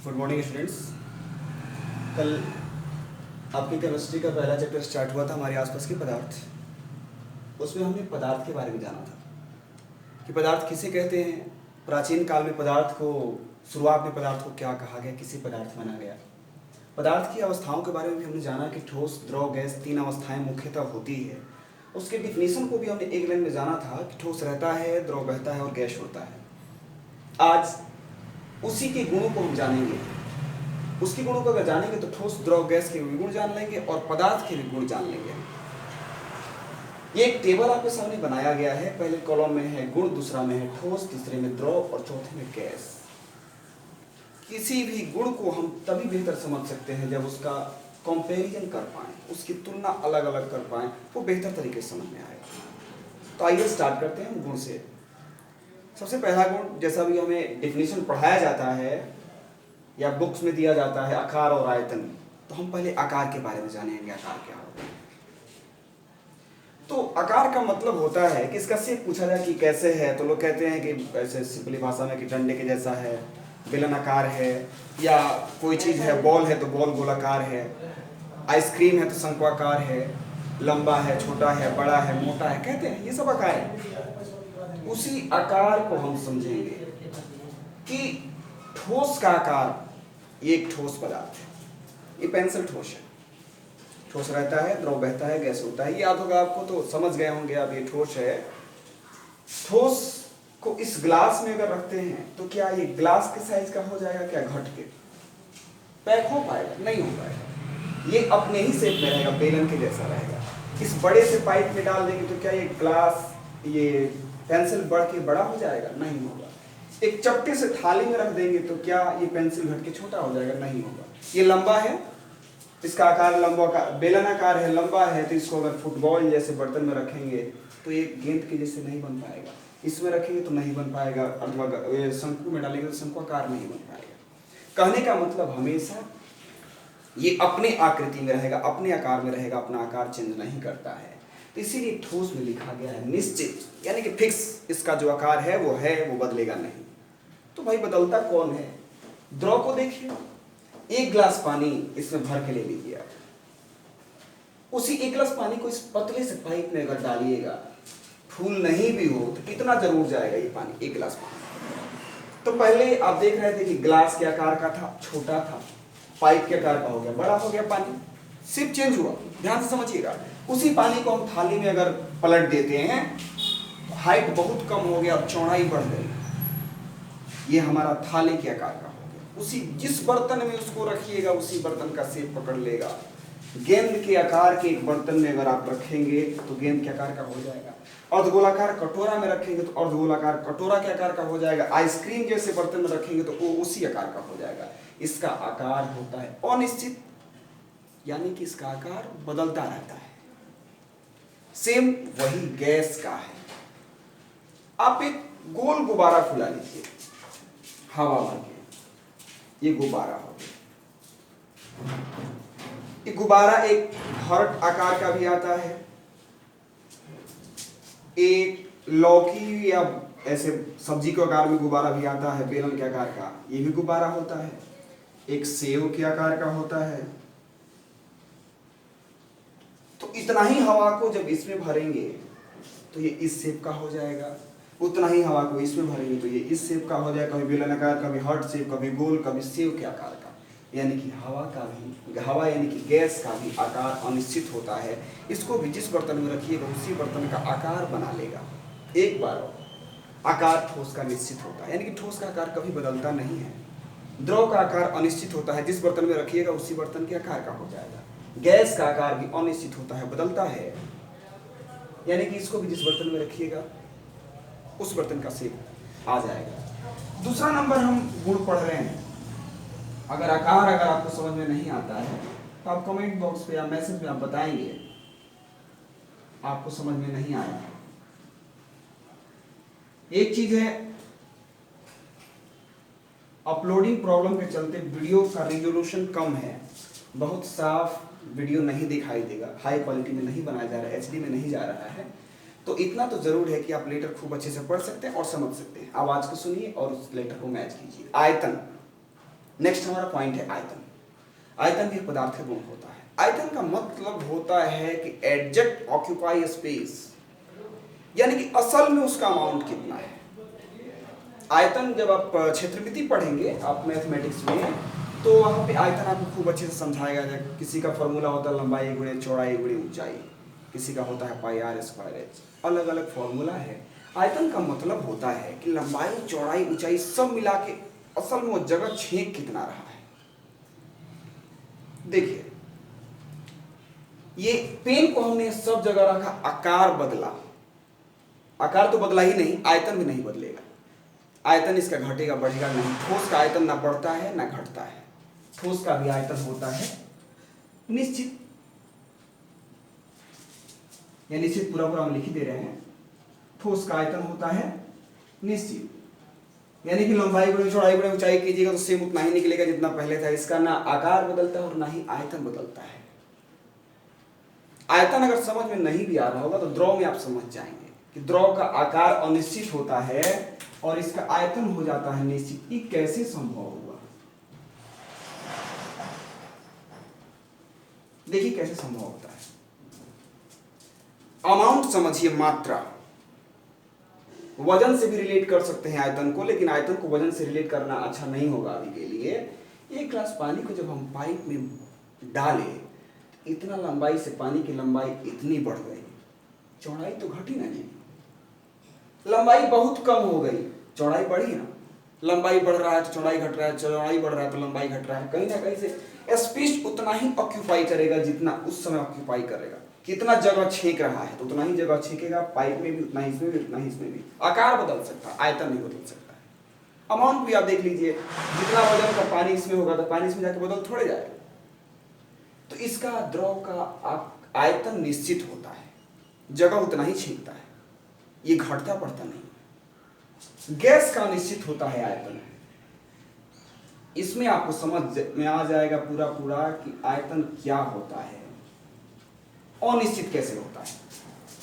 Good morning students. कल आपकी chemistry का पहला चैप्टर स्टार्ट हुआ था हमारे आसपास के पदार्थ। उसमें हमने पदार्थ के बारे में जाना था कि पदार्थ किसे कहते हैं। प्राचीन काल में पदार्थ को, शुरुआत में पदार्थ को क्या कहा गया, किसे पदार्थ माना गया। पदार्थ की अवस्थाओं के बारे में भी हमने जाना कि ठोस, द्रव, गैस, तीन अवस्थाएं मुख्यतः होती है। उसके डिफिनीशन को भी हमने एक लाइन में जाना था कि ठोस रहता है, द्रव बहता है और गैस होता है। आज उसी के गुणों को हम जानेंगे। उसके गुणों को अगर जानेंगे तो ठोस, द्रव, गैस के भी गुण जान लेंगे और पदार्थ के भी गुण जान लेंगे। ये एक टेबल आपके सामने बनाया गया है। पहले कॉलम में है गुण, दूसरा में है ठोस, तीसरे में द्रव और चौथे में गैस। किसी भी गुण को हम तभी बेहतर समझ सकते हैं जब उसका कंपैरिजन कर पाएं, उसकी तुलना अलग अलग कर पाएं, वो बेहतर तरीके से समझ में आएगा। तो आइए स्टार्ट करते हैं गुण से। सबसे पहला गुण, जैसा भी हमें डिफिनीशन पढ़ाया जाता है या बुक्स में दिया जाता है, आकार और आयतन, तो हम पहले आकार के बारे में जानेंगे। आकार क्या होता है? तो आकार का मतलब होता है कि इसका शेप पूछा जाए कि कैसे है, तो लोग कहते हैं कि ऐसे सिंपली भाषा में कि डंडे के जैसा है, बेलन आकार है, या कोई चीज़ है, बॉल है तो बॉल गोलाकार है, आइसक्रीम है तो शंक्वाकार है, लंबा है, छोटा है, बड़ा है, मोटा है, कहते हैं ये सब आकार है। उसी आकार को हम समझेंगे कि ठोस का आकार, ये एक ठोस पदार्थ है। ये पेंसिल ठोस है, ठोस रहता है, द्रव बहता है, गैस होता है। ये याद होगा आपको, तो समझ गए होंगे आप ये ठोस है। ठोस को इस ग्लास में अगर रखते हैं तो क्या ये ग्लास के साइज का हो जाएगा? क्या घट के पैक हो पाएगा? नहीं हो पाएगा। ये अपने ही शेप में रहेगा, बेलन के जैसा रहेगा। इस बड़े से पाइप में डाल देंगे तो क्या ये ग्लास, ये पेंसिल बढ़ के बड़ा हो जाएगा? नहीं होगा। एक चपटे से थाली में रख देंगे तो क्या ये पेंसिल घट के छोटा हो जाएगा? नहीं होगा। ये लंबा है, इसका आकार लंबा का बेलन आकार है, लंबा है, तो इसको अगर फुटबॉल जैसे बर्तन में रखेंगे तो ये गेंद के जैसे नहीं बन पाएगा। इसमें रखेंगे तो नहीं बन पाएगा, अथवा शंकु में डालेंगे तो शंक्वाकार नहीं बन पाएगा। कहने का मतलब हमेशा ये अपने आकृति में रहेगा, अपने आकार में रहेगा, अपना आकार चेंज नहीं करता है। तो इसीलिए ठोस में लिखा गया है निश्चित, यानी कि फिक्स। इसका जो आकार है, वो बदलेगा नहीं। तो भाई बदलता कौन है? द्रव को देखिए, एक गिलास पानी इसमें भर के ले लीजिए आप। उसी एक गिलास पानी को इस पतले से पाइप में अगर डालिएगा, फूल नहीं भी हो तो कितना जरूर जाएगा ये पानी, एक गिलास पानी। तो पहले आप देख रहे थे कि गिलास के आकार का था, छोटा था, पाइप के आकार का हो गया, बड़ा हो गया पानी, सिर्फ चेंज हुआ। ध्यान से समझिएगा। उसी पानी को हम थाली में अगर पलट देते हैं, हाइट बहुत कम हो गया और चौड़ाई बढ़ गई, ये हमारा थाली के आकार का हो गया। उसी जिस बर्तन में उसको रखिएगा उसी बर्तन का शेप पकड़ लेगा। गेंद के आकार के एक बर्तन में अगर आप रखेंगे तो गेंद के आकार का हो जाएगा। अर्धगोलाकार कटोरा में रखेंगे तो अर्धगोलाकार कटोरा के आकार का हो जाएगा। आइसक्रीम जैसे बर्तन में रखेंगे तो वो उसी आकार का हो जाएगा। इसका आकार होता है अनिश्चित, यानी कि इसका आकार बदलता रहता है। सेम वही गैस का है। आप एक गोल गुब्बारा फुला लीजिए हवा भर के, ये गुब्बारा हो गया। ये गुब्बारा एक हार्ट आकार का भी आता है, एक लौकी या ऐसे सब्जी के आकार में गुब्बारा भी आता है, बेलन के आकार का, ये भी गुब्बारा होता है। एक सेव के आकार का होता है। तो इतना ही हवा को जब इसमें भरेंगे तो ये इस शेप का हो जाएगा, उतना ही हवा को इसमें भरेंगे तो ये इस शेप का हो जाएगा। कभी बेलन आकार, कभी हार्ट शेप, कभी गोल, कभी सेव के आकार का। यानी कि हवा यानी कि गैस का भी आकार अनिश्चित होता है। इसको भी जिस बर्तन में रखिएगा उसी बर्तन का आकार बना लेगा। एक बार आकार ठोस का निश्चित होता है, यानी कि ठोस का आकार कभी बदलता नहीं है। द्रव का आकार अनिश्चित होता है, जिस बर्तन में रखिएगा उसी बर्तन के आकार का हो जाएगा। गैस का आकार भी अनिश्चित होता है, बदलता है, यानी कि इसको भी जिस बर्तन में रखिएगा उस बर्तन का शेप आ जाएगा। दूसरा नंबर हम गुण पढ़ रहे हैं। अगर आपको समझ में नहीं आता है तो आप कमेंट बॉक्स पे या मैसेज में आप बताएंगे आपको समझ में नहीं आया। एक चीज है, अपलोडिंग प्रॉब्लम के चलते वीडियो का रिजोल्यूशन कम है, बहुत साफ वीडियो नहीं दिखाई देगा, हाई क्वालिटी में नहीं बनाया जा रहा है, एचडी में नहीं जा रहा है। तो इतना तो जरूर है कि आप लेटर खूब अच्छे से पढ़ सकते हैं और समझ सकते हैं। आवाज को सुनिए और उस लेटर को मैच कीजिए। आयतन, नेक्स्ट हमारा पॉइंट है आयतन। आयतन भी एक पदार्थ का गुण होता है। आयतन का मतलब होता है कि एडजेक्ट ऑक्यूपाई स्पेस, यानी कि असल में उसका अमाउंट कितना है। आयतन जब आप क्षेत्रमिति पढ़ेंगे आप मैथमेटिक्स में, तो वहाँ पे आयतन आपको खूब अच्छे से समझाया जाएगा। किसी का फॉर्मूला होता है लंबाई गुणे चौड़ाई गुणे ऊंचाई, किसी का होता है पाई आर स्क्वायर एच, अलग अलग फॉर्मूला है। आयतन का मतलब होता है कि लंबाई चौड़ाई ऊंचाई सब मिला के असल में वो जगह छेद कितना रहा है। देखिए ये पेन को हमने सब जगह रखा, आकार बदला, आकार तो बदला ही नहीं, आयतन भी नहीं बदलेगा। आयतन इसका घटेगा बढ़ेगा नहीं। ठोस का आयतन ना बढ़ता है ना घटता है। ठोस का भी आयतन होता है निश्चित, या निश्चित पूरा पूरा हम लिख ही दे रहे हैं। ठोस का आयतन होता है निश्चित, यानी कि लंबाई गुणे चौड़ाई गुणे ऊंचाई कीजिएगा तो सेम उतना ही निकलेगा जितना पहले था। इसका ना आकार बदलता है और ना ही आयतन बदलता है। आयतन अगर समझ में नहीं भी आ रहा होगा तो द्रव में आप समझ जाएंगे कि द्रव का आकार अनिश्चित होता है और इसका आयतन हो जाता है निश्चित। ये कैसे संभव हुआ, देखिए कैसे संभव होता है। अमाउंट समझिए, मात्रा। वजन से भी रिलेट कर सकते हैं आयतन को, लेकिन आयतन को वजन से रिलेट करना अच्छा नहीं होगा अभी के लिए। एक गिलास पानी को जब हम पाइप में डाले, इतना लंबाई से पानी की लंबाई इतनी बढ़ गई, चौड़ाई तो घटी ना जी। लंबाई बहुत कम हो गई, चौड़ाई बढ़ी ना। लंबाई बढ़ रहा है तो चौड़ाई घट रहा है, चौड़ाई बढ़ रहा है तो लंबाई घट रहा है। कहीं ना कहीं से स्पेस उतना ही ऑक्यूपाई करेगा जितना उस समय ऑक्यूपाई करेगा। कितना जगह छेक रहा है तो उतना ही जगह छेकेगा, पाइप में भी उतना ही, इसमें भी उतना ही, इसमें भी। आकार बदल सकता है, आयतन नहीं बदल सकता है। अमाउंट भी आप देख लीजिए, जितना वजन का पानी इसमें होगा तो पानी इसमें जाके बदल थोड़े जाएगा। तो इसका द्रव का आयतन निश्चित होता है, जगह उतना ही छेकता है, ये घटता बढ़ता नहीं। गैस का निश्चित होता है आयतन। इसमें आपको समझ में आ जाएगा पूरा पूरा कि आयतन क्या होता है, अनिश्चित कैसे होता है।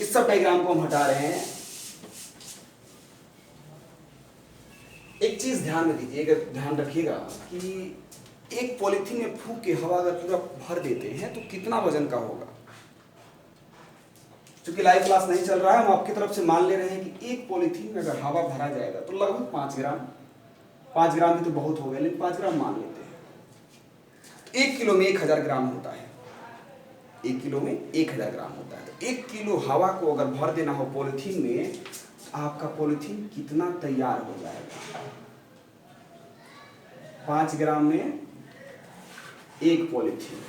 इस सब डायग्राम को हम हटा रहे हैं। एक चीज ध्यान में दीजिएगा, ध्यान रखिएगा कि एक पॉलिथीन में फूंक के हवा अगर पूरा भर देते हैं तो कितना वजन का होगा। क्योंकि लाइव क्लास नहीं चल रहा है, हम आपकी तरफ से मान ले रहे हैं कि एक पॉलिथीन में अगर हवा भरा जाएगा तो लगभग 5 ग्राम। 5 ग्राम भी तो बहुत हो गया, लेकिन 5 ग्राम मान लेते हैं। 1 किलो में 1000 ग्राम होता है। 1 किलो में 1000 ग्राम होता है। तो 1 किलो हवा को अगर भर देना हो पॉलिथीन में, आपका पॉलिथीन कितना तैयार हो जाएगा। 5 ग्राम में 1 पॉलिथीन,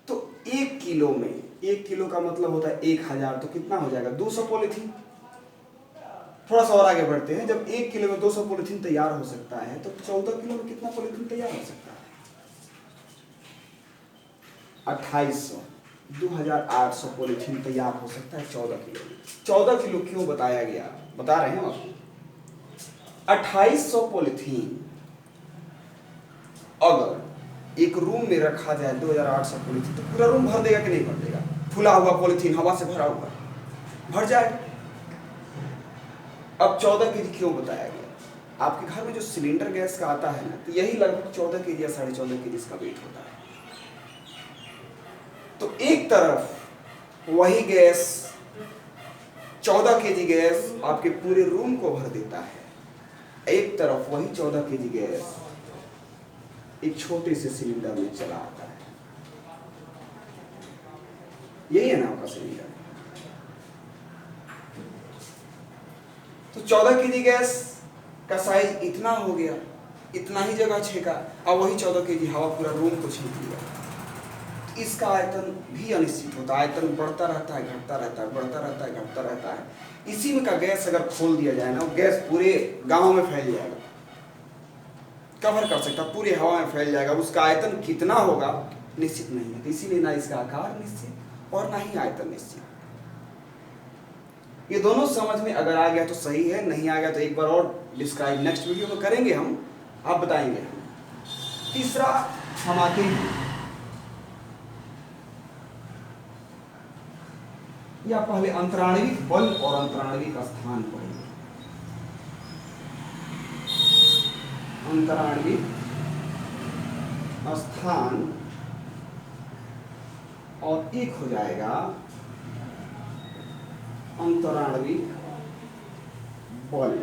तो 1 किलो में, 1 किलो का मतलब होता है 1000, तो कितना हो जाएगा 200 पॉलिथीन। थोड़ा सा और आगे बढ़ते हैं। जब 1 किलो में 200 पॉलिथीन तैयार हो सकता है तो 14 किलो में कितना पॉलिथीन तैयार हो सकता है। 2800, 2800 पॉलिथीन तैयार हो सकता है 14 किलो में। 14 किलो क्यों बताया गया, बता रहे हैं आपको। 2800 पॉलिथीन अगर एक रूम में रखा जाए, 2800 पॉलिथीन, तो पूरा रूम भर देगा कि नहीं भर देगा। फुला हुआ पॉलिथीन हवा से भरा हुआ भर जाएगा। अब 14 केजी क्यों बताया गया। आपके घर में जो सिलेंडर गैस का आता है ना, तो यही लगभग 14 केजी या 14.5 केजी इसका वेट होता है। तो एक तरफ वही गैस 14 केजी गैस आपके पूरे रूम को भर देता है, एक तरफ वही 14 केजी गैस एक छोटे से सिलेंडर में चला आता है। यही है ना आपका सिलेंडर। तो 14 केजी गैस का साइज इतना हो गया, इतना ही जगह छेका, और वही 14 केजी हवा पूरा रूम को छेक लिया। इसका आयतन भी अनिश्चित होता है। आयतन बढ़ता रहता है, घटता रहता है, बढ़ता रहता है, घटता रहता है। इसी में का गैस अगर खोल दिया जाए ना, वो गैस पूरे गांव में फैल जाएगा, कवर कर सकता, पूरी हवा में फैल जाएगा। उसका आयतन कितना होगा निश्चित नहीं है। इसीलिए ना इसका आकार निश्चित और ना ही आयतन निश्चित। ये दोनों समझ में अगर आ गया तो सही है, नहीं आ गया तो एक बार और डिस्क्राइब नेक्स्ट वीडियो में करेंगे हम, आप बताएंगे। तीसरा हम आते हैं या पहले अंतराणविक बल और अंतराणविक स्थान पढ़ेंगे। अंतराणविक स्थान और एक हो जाएगा अंतराणविक बल।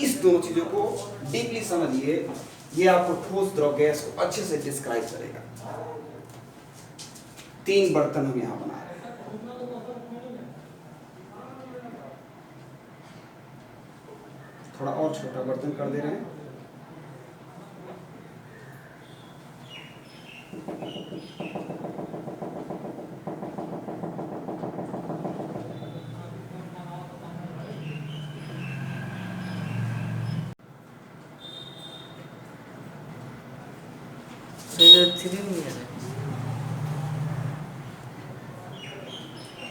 इस दोनों चीजों को डीपली समझिए, ये आपको ठोस द्रव गैस को अच्छे से डिस्क्राइब करेगा। 3 बर्तन हम यहां बना रहे हैं। थोड़ा और छोटा बर्तन कर दे रहे हैं।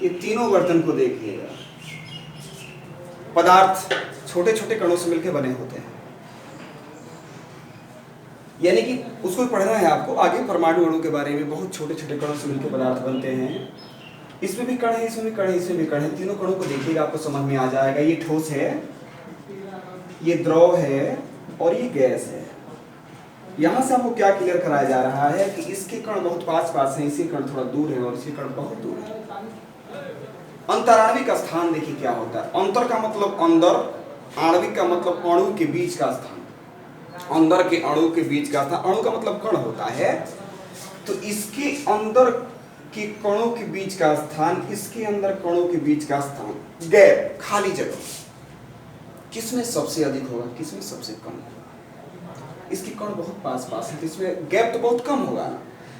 ये तीनों बर्तन को देखिएगा। पदार्थ छोटे छोटे कणों से मिलकर बने होते हैं, यानी कि उसको पढ़ना है आपको आगे। परमाणु अणु के बारे में बहुत छोटे छोटे कणों से मिलकर पदार्थ बनते हैं। इसमें भी कण है, इसमें भी कण है, इसमें भी कण है। तीनों कणों को देखिएगा, आपको समझ में आ जाएगा। ये ठोस है, ये द्रव है और ये गैस है। यहां से आपको क्या क्लियर कराया जा रहा है कि इसके कण बहुत पास पास हैं, इसके कण थोड़ा दूर है और इसके कण बहुत दूर है। अंतराणविक स्थान देखिए क्या होता है। अंतर का मतलब अंदर, आणविक का मतलब अणु के बीच का स्थान। अंदर के अणु के बीच का स्थान, अणु का मतलब कण होता है। तो इसके अंदर के कणों के बीच का स्थान, इसके अंदर कणों के बीच का स्थान, गैप, खाली जगह, किसमें सबसे अधिक होगा, किसमें सबसे कम होगा। इसके कण बहुत पास पास है तो इसमें गैप तो बहुत कम होगा ना।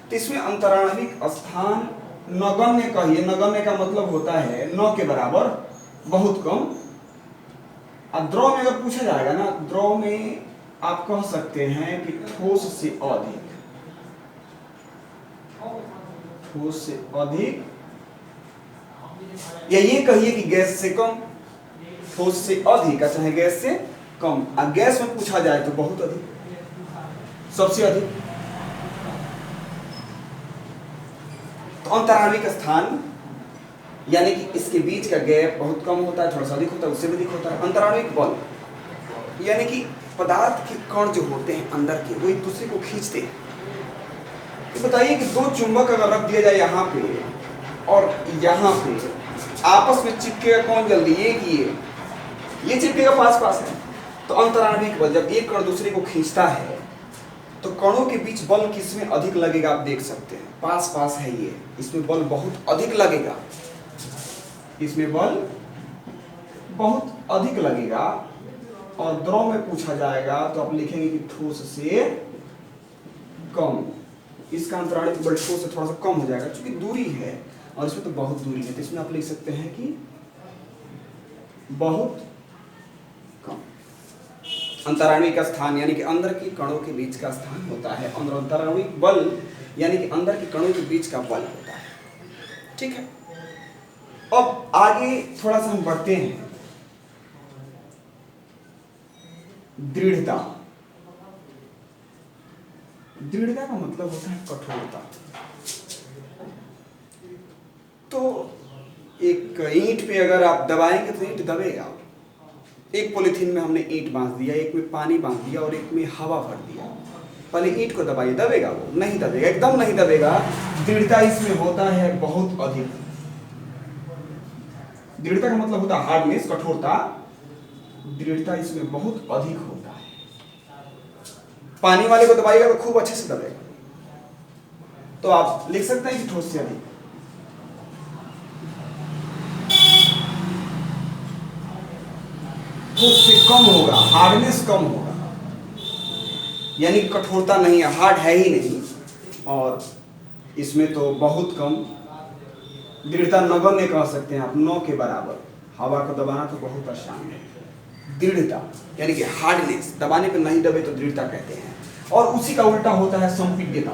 तो इसमें अंतराणविक स्थान नगण्य कहिए। नगण्य का मतलब होता है न के बराबर, बहुत कम। अब द्रव में अगर पूछा जाएगा ना, द्रव में आप कह सकते हैं कि ठोस से अधिक, ठोस से अधिक, या ये कहिए कि गैस से कम। ठोस से अधिक चाहे गैस से कम। अब गैस में पूछा जाए तो बहुत अधिक, सबसे अधिक। तो अंतराणविक स्थान यानी कि इसके बीच का गैप बहुत कम होता है, थोड़ा सा अधिक होता है, उससे भी अधिक होता है। अंतराणविक बल यानी कि पदार्थ के कण जो होते हैं अंदर के, वो एक दूसरे को खींचते हैं। तो बताइए कि 2 चुंबक अगर रख दिया जाए यहाँ पे और यहाँ पे, आपस में चिपकेगा कौन जल्दी, ये चिपकेगा पास पास है। तो अंतराणविक बल, जब एक कण दूसरे को खींचता है तो कणों के बीच बल किसमें अधिक लगेगा, आप देख सकते हैं। पास पास है ये, इसमें बल बहुत अधिक लगेगा, इसमें बल बहुत अधिक लगेगा। और द्रव में पूछा जाएगा तो आप लिखेंगे कि ठोस से कम। इसका अंतराणविक बल ठोस से थोड़ा सा कम हो जाएगा, क्योंकि दूरी है और इसमें तो बहुत दूरी है। तो इसमें आप लिख सकते हैं कि बहुत कम। अंतराणविक स्थान यानी कि अंदर के कणों के बीच का स्थान होता है, और अंतराणविक बल यानी कि अंदर के कणों के बीच का बल होता है। ठीक है, अब आगे थोड़ा सा हम बढ़ते हैं। दृढ़ता। दृढ़ता का मतलब होता है कठोरता। तो एक ईंट पे अगर आप दबाएंगे तो ईंट दबेगा। एक पॉलीथीन में हमने ईंट बांध दिया, एक में पानी बांध दिया और एक में हवा भर दिया। पहले ईंट को दबाइए, दबेगा वो? नहीं दबेगा, एकदम नहीं दबेगा। दृढ़ता इसमें होता है बहुत अधिक। दृढ़ता का मतलब होता है हार्डनेस, कठोरता। दृढ़ता इसमें बहुत अधिक होता है। पानी वाले को दबाइएगा तो खूब अच्छे से दबेगा। तो आप लिख सकते हैं कि ठोस से अधिक। ठोस से कम होगा, हार्डनेस कम होगा, यानी कठोरता नहीं है, हार्ड है ही नहीं। और इसमें तो बहुत कम। दृढ़ता नगण्य कह सकते हैं आप, 9 के बराबर। हवा को दबाना तो बहुत आसान है। दृढ़ता यानी कि हार्डनेस, दबाने पे नहीं दबे तो दृढ़ता कहते हैं। और उसी का उल्टा होता है संपीड्यता।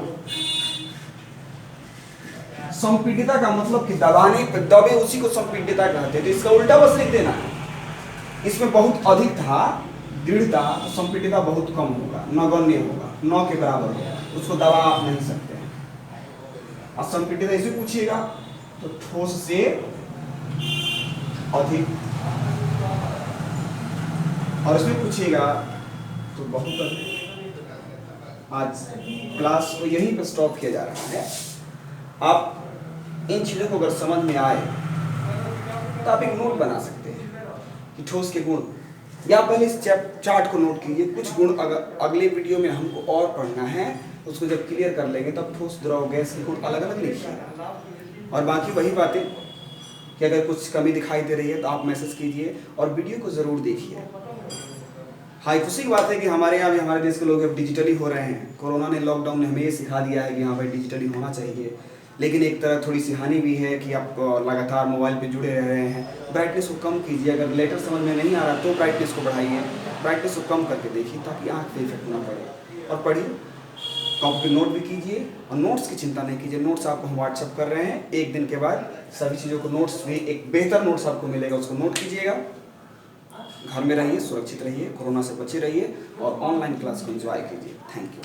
संपीड्यता का मतलब कि दबाने पे दबे उसी को संपीड्यता कहते हैं। तो इसका उल्टा बस लिख देना है। इसमें बहुत अधिक था दृढ़ता, तो संपीड्यता बहुत कम होगा, नगण्य होगा, 9 के बराबर होगा। उसको दबा आप नहीं सकते हैं। और संपीड्यता इसे पूछिएगा तो ठोस से अधिक, और इसमें पूछिएगा तो बहुत अधिक। आज क्लास को यहीं पर स्टॉप किया जा रहा है। आप इन चीज़ों को अगर समझ में आए तो आप एक नोट बना सकते हैं कि ठोस के गुण, या पहले इस चार्ट को नोट कीजिए। कुछ गुण अगर अगले वीडियो में हमको और पढ़ना है, उसको जब क्लियर कर लेंगे तब ठोस द्रव गैस के गुण अलग अलग लिखिएगा। और बाकी वही बातें कि अगर कुछ कमी दिखाई दे रही है तो आप मैसेज कीजिए और वीडियो को ज़रूर देखिए। हाँ, खुशी की बात है कि हमारे यहाँ भी हमारे देश के लोग अब डिजिटली हो रहे हैं। कोरोना ने, लॉकडाउन ने हमें ये सिखा दिया है कि हाँ भाई डिजिटली होना चाहिए, लेकिन एक तरह थोड़ी सी हानि भी है कि आप लगातार मोबाइल पे जुड़े रह रहे हैं। ब्राइटनेस को कम कीजिए, अगर लेटर समझ में नहीं आ रहा तो ब्राइटनेस को बढ़ाइए, ब्राइटनेस को कम करके देखिए ताकि आँख पे इफेक्ट ना पड़े। और पढ़िए, कॉपी नोट भी कीजिए, और नोट्स की चिंता नहीं कीजिए। नोट्स आपको हम व्हाट्सअप कर रहे हैं, एक दिन के बाद सभी चीज़ों को नोट्स भी, एक बेहतर नोट्स आपको मिलेगा, उसको नोट कीजिएगा। घर में रहिए, सुरक्षित रहिए, कोरोना से बचे रहिए और ऑनलाइन क्लास को एंजॉय कीजिए। Thank you.